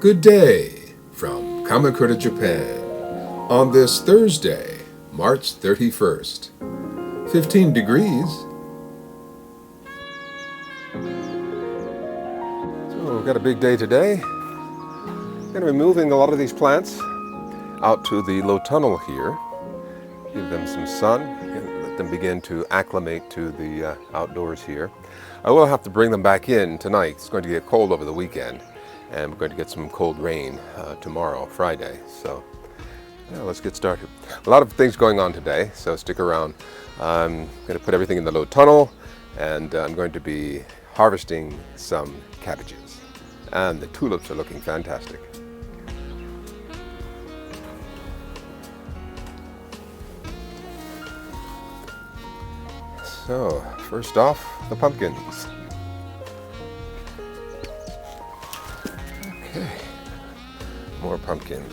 Good day from Kamakura, Japan, on this Thursday, March 31st. 15 degrees. So we've got a big day today. We're going to be moving a lot of these plants out to the low tunnel here. Give them some sun and let them begin to acclimate to the outdoors here. I will have to bring them back in tonight. It's going to get cold over the weekend. And we're going to get some cold rain tomorrow, Friday. So yeah, let's get started. A lot of things going on today, so stick around. I'm going to put everything in the low tunnel, and I'm going to be harvesting some cabbages. And the tulips are looking fantastic. So, first off, the pumpkins. Okay, more pumpkin.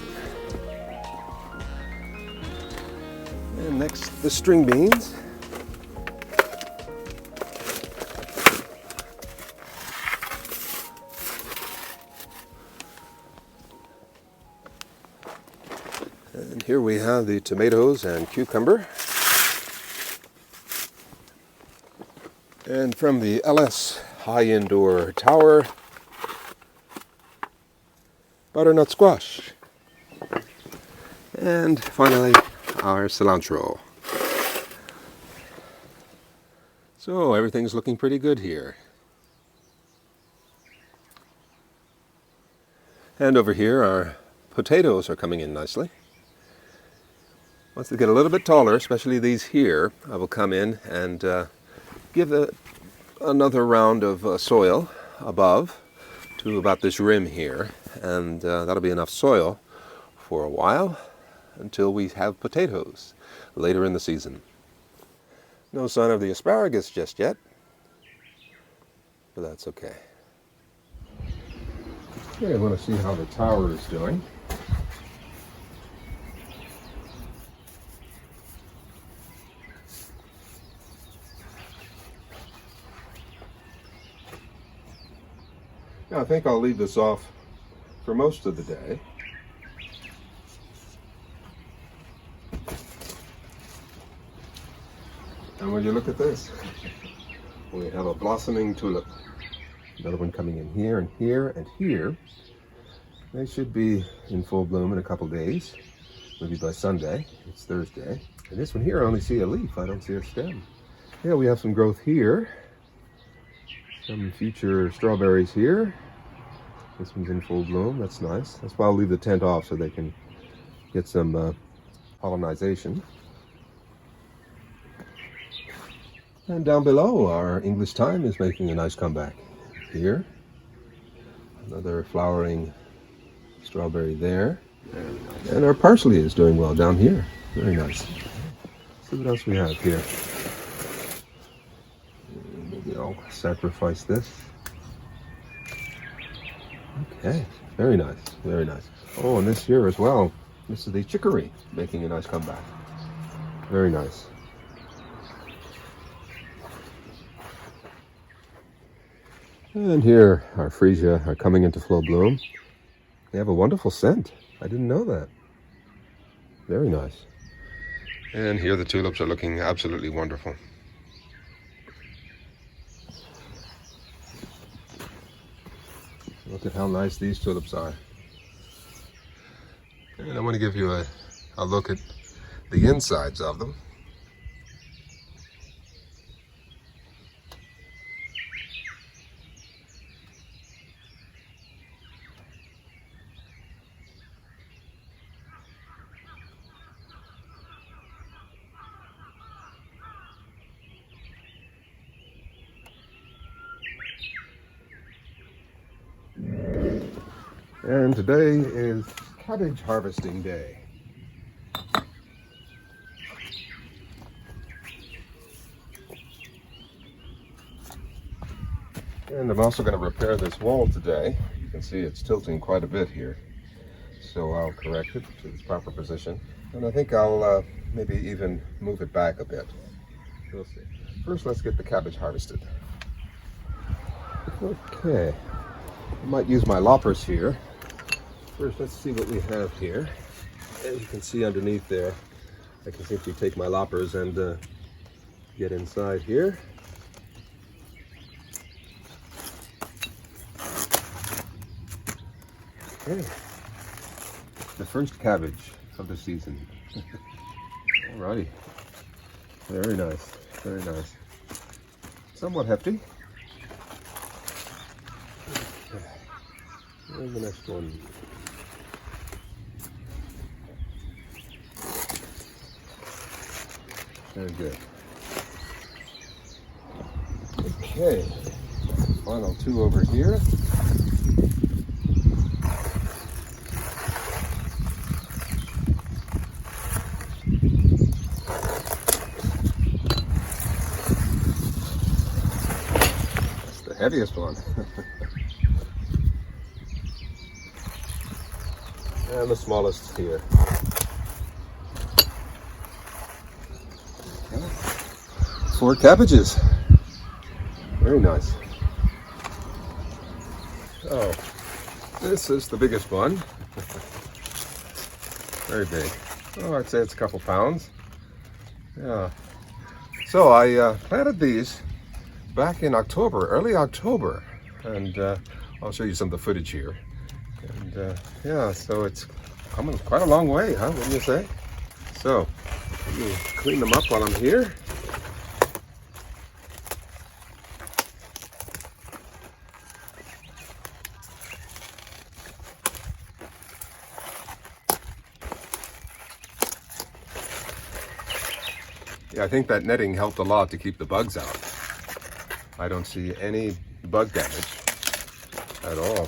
And next, the string beans. And here we have the tomatoes and cucumber. And from the LS High Indoor Tower, butternut squash. And finally, our cilantro. So everything's looking pretty good here. And over here, our potatoes are coming in nicely. Once they get a little bit taller, especially these here, I will come in and give another round of soil above to about this rim here, and that'll be enough soil for a while until we have potatoes later in the season. No sign of the asparagus just yet, but that's okay. Okay, I want to see how the tower is doing. Now, I think I'll leave this off for most of the day. And when you look at this, we have a blossoming tulip. Another one coming in here and here and here. They should be in full bloom in a couple days, maybe by Sunday. It's Thursday. And this one here, I only see a leaf. I don't see a stem. Yeah, we have some growth here. Some future strawberries here. This one's in full bloom. That's nice. That's why I'll leave the tent off so they can get some pollinization. And down below, our English thyme is making a nice comeback. Here, another flowering strawberry there. And our parsley is doing well down here. Very nice. Let's see what else we have here. Maybe I'll sacrifice this. Okay, very nice, very nice. Oh, and this here as well. This is the chicory making a nice comeback. Very nice. And here, our freesia are coming into full bloom. They have a wonderful scent. I didn't know that. Very nice. And here the tulips are looking absolutely wonderful. Look at how nice these tulips are. And I want to give you a look at the insides of them. And today is cabbage harvesting day. And I'm also going to repair this wall today. You can see it's tilting quite a bit here. So I'll correct it to its proper position. And I think I'll maybe even move it back a bit. We'll see. First, let's get the cabbage harvested. Okay. I might use my loppers here First, let's see what we have here. As you can see underneath there, I can simply take my loppers and get inside here. Okay, the first cabbage of the season. Alrighty, very nice, very nice. Somewhat hefty. Okay. Where's the next one? Very good. Okay, final two over here. That's the heaviest one. And the smallest here. Okay. 4 cabbages. Very nice. Oh, this is the biggest one. Very big. Oh, I'd say it's a couple pounds. Yeah. So I planted these back in October, early October, and I'll show you some of the footage here. And yeah, so it's coming quite a long way, huh? Wouldn't you say? So, let me clean them up while I'm here. Yeah, I think that netting helped a lot to keep the bugs out. I don't see any bug damage at all.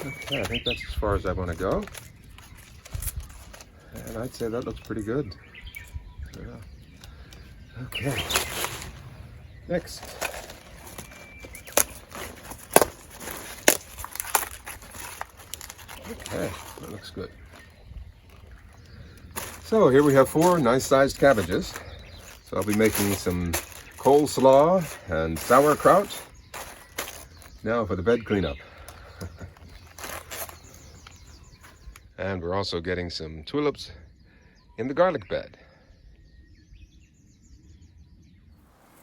Okay, I think that's as far as I want to go. And I'd say that looks pretty good. Yeah. Okay. Next. Okay, that looks good. So here we have 4 nice-sized cabbages. So I'll be making some coleslaw and sauerkraut. Now for the bed cleanup. And we're also getting some tulips in the garlic bed.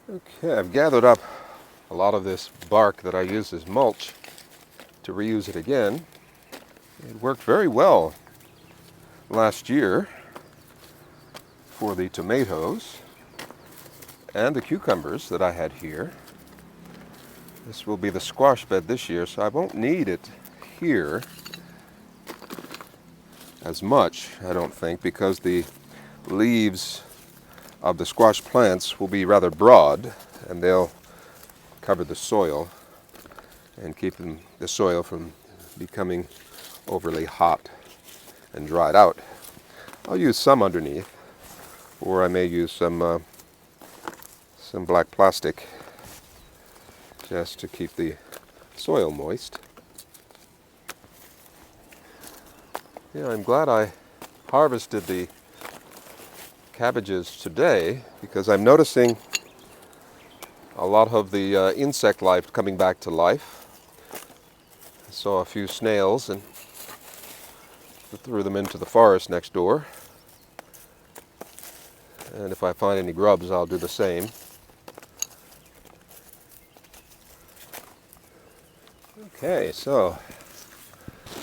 Okay, I've gathered up a lot of this bark that I used as mulch to reuse it again. It worked very well last year for the tomatoes and the cucumbers that I had here. This will be the squash bed this year, so I won't need it here as much, I don't think, because the leaves of the squash plants will be rather broad and they'll cover the soil and keep the soil from becoming overly hot and dried out. I'll use some underneath, or I may use some black plastic just to keep the soil moist. Yeah, I'm glad I harvested the cabbages today because I'm noticing a lot of the insect life coming back to life. I saw a few snails and threw them into the forest next door. And if I find any grubs, I'll do the same. Okay, so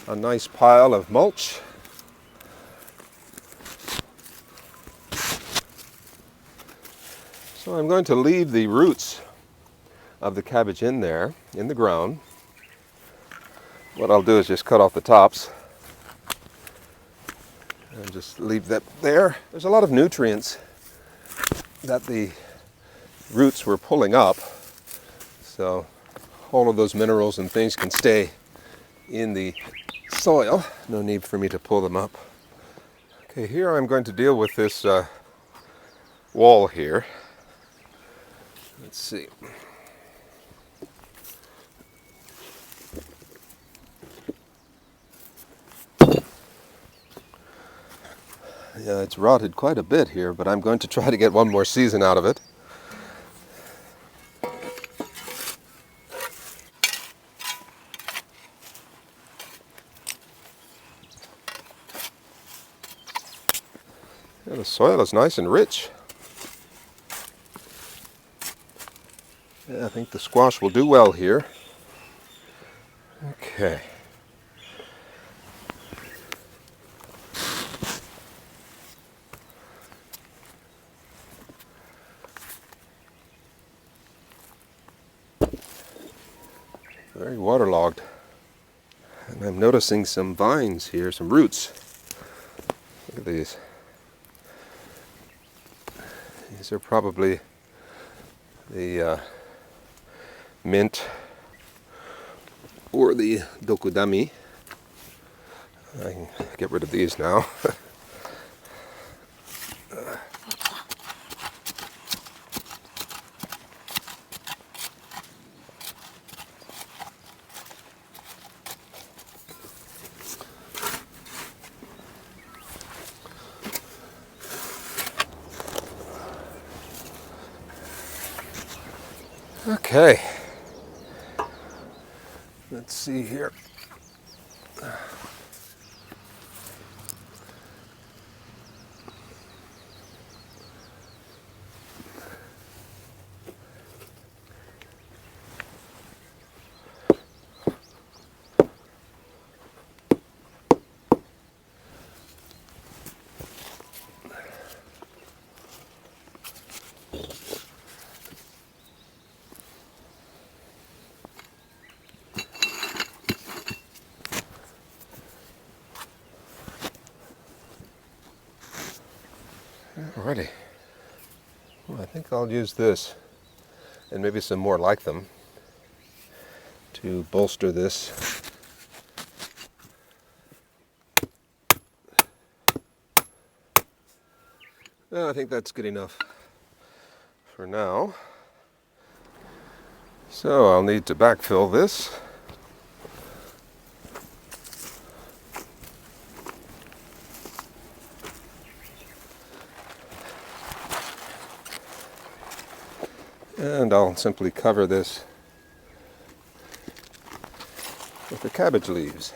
a nice pile of mulch. So I'm going to leave the roots of the cabbage in there, in the ground. What I'll do is just cut off the tops and just leave that there. There's a lot of nutrients that the roots were pulling up, so all of those minerals and things can stay in the soil. No need for me to pull them up. Okay, here I'm going to deal with this wall here. Let's see. Yeah, it's rotted quite a bit here, but I'm going to try to get one more season out of it. Yeah, the soil is nice and rich. Yeah, I think the squash will do well here. Okay. Very waterlogged. And I'm noticing some vines here, some roots. Look at these. These are probably the mint or the dokudami. I can get rid of these now. Okay, let's see here. Alrighty. Well, I think I'll use this and maybe some more like them to bolster this. Well, I think that's good enough for now. So I'll need to backfill this. And I'll simply cover this with the cabbage leaves.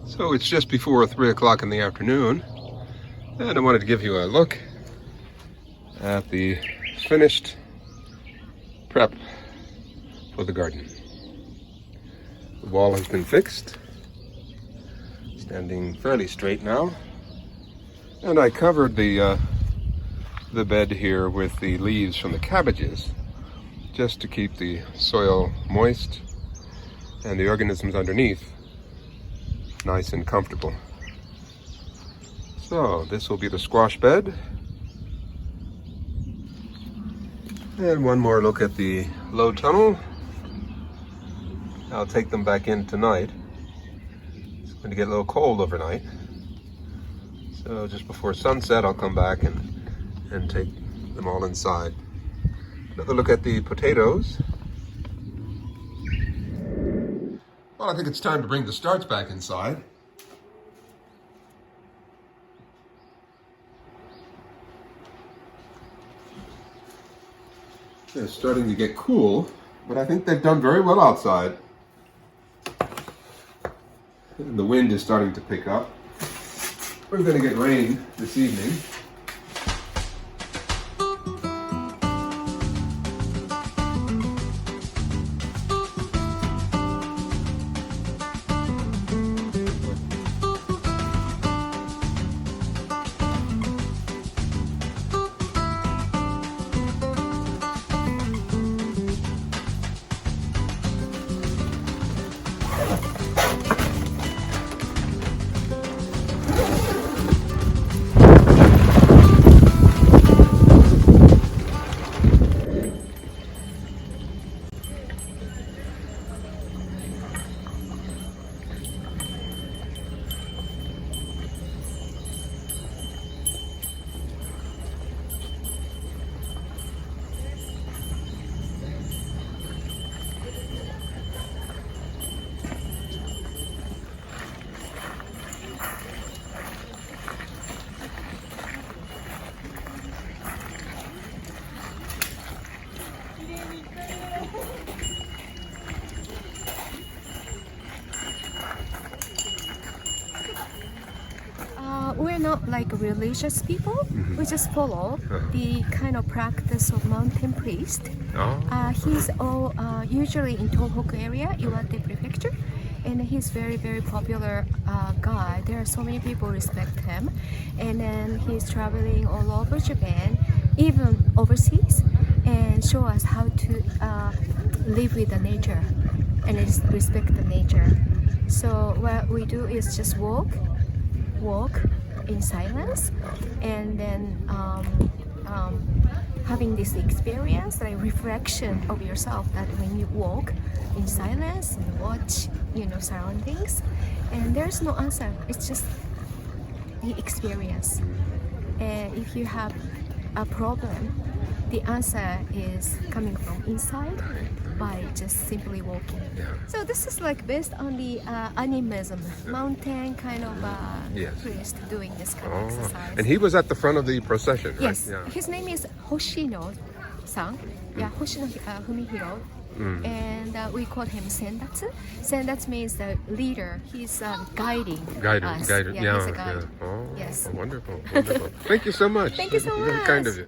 So it's just before 3 o'clock in the afternoon, and I wanted to give you a look at the finished prep for the garden. The wall has been fixed, standing fairly straight now, and I covered the bed here with the leaves from the cabbages just to keep the soil moist and the organisms underneath nice and comfortable. So this will be the squash bed. And one more look at the low tunnel. I'll take them back in tonight. It's going to get a little cold overnight. So just before sunset I'll come back and take them all inside. Another look at the potatoes. Well, I think it's time to bring the starts back inside. They're starting to get cool, but I think they've done very well outside. And the wind is starting to pick up. We're going to get rain this evening. not like religious people. We just follow the kind of practice of mountain priest. He's usually in Tohoku area, Iwate Prefecture, and he's very popular guy. There are so many people respect him, and then he's traveling all over Japan, even overseas, and show us how to live with the nature and respect the nature. So what we do is just walk in silence, and then having this experience, like reflection of yourself, that when you walk in silence and watch, surroundings, and there's no answer. It's just the experience. And if you have a problem, the answer is coming from inside by just simply walking. So this is like based on the animism, mountain kind of priest doing this kind of exercise. And he was at the front of the procession, right? Yes, his name is Hoshino-san. Hoshino Fumihiro. And we call him Sendatsu. Sendatsu means the leader. He's guiding us. Guided. Yeah, he's a guide. Oh, yes. wonderful. Thank you so much. Thank you so much. Very kind of you.